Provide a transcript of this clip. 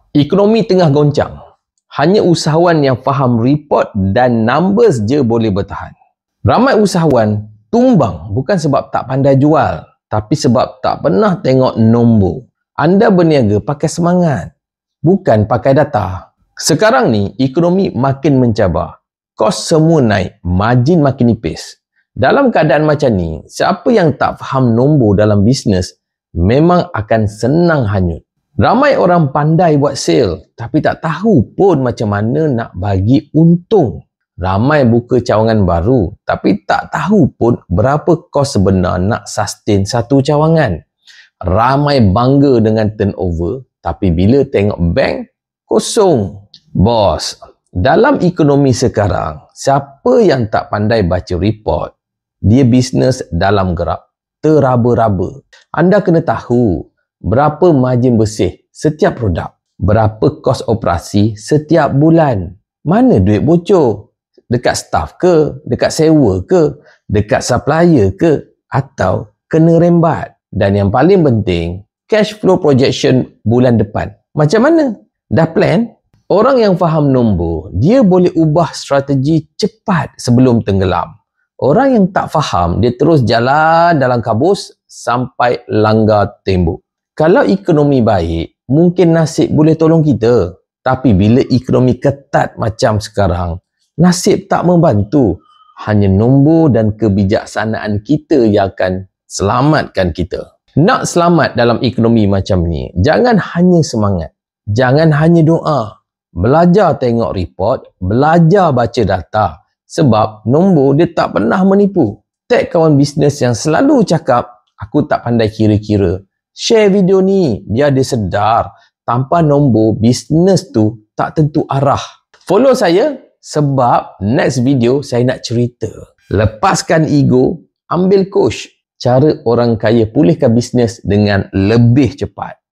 Ekonomi tengah goncang. Hanya usahawan yang faham report dan numbers je boleh bertahan. Ramai usahawan tumbang bukan sebab tak pandai jual, tapi sebab tak pernah tengok nombor. Anda berniaga pakai semangat, bukan pakai data. Sekarang ni, ekonomi makin mencabar. Kos semua naik, margin makin nipis. Dalam keadaan macam ni, siapa yang tak faham nombor dalam bisnes memang akan senang hanyut. Ramai orang pandai buat sale, tapi tak tahu pun macam mana nak bagi untung. Ramai buka cawangan baru, tapi tak tahu pun berapa kos sebenar nak sustain satu cawangan. Ramai bangga dengan turnover, tapi bila tengok bank, kosong. Bos, dalam ekonomi sekarang, siapa yang tak pandai baca report, dia bisnes dalam gerak teraba-raba. Anda kena tahu berapa margin bersih setiap produk, berapa kos operasi setiap bulan. Mana duit bocor? Dekat staff ke? Dekat sewa ke? Dekat supplier ke? Atau kena rembat? Dan yang paling penting, cash flow projection bulan depan. Macam mana? Dah plan? Orang yang faham nombor, dia boleh ubah strategi cepat sebelum tenggelam. Orang yang tak faham, dia terus jalan dalam kabus sampai langgar tembok. Kalau ekonomi baik, mungkin nasib boleh tolong kita. Tapi bila ekonomi ketat macam sekarang, nasib tak membantu. Hanya nombor dan kebijaksanaan kita yang akan selamatkan kita. Nak selamat dalam ekonomi macam ni, jangan hanya semangat. Jangan hanya doa. Belajar tengok report, belajar baca data. Sebab nombor dia tak pernah menipu. Tag kawan bisnes yang selalu cakap, aku tak pandai kira-kira. Share video ni biar dia sedar. Tanpa nombor, bisnes tu tak tentu arah. Follow saya sebab next video saya nak cerita. Lepaskan ego, ambil coach. Cara orang kaya pulihkan bisnes dengan lebih cepat.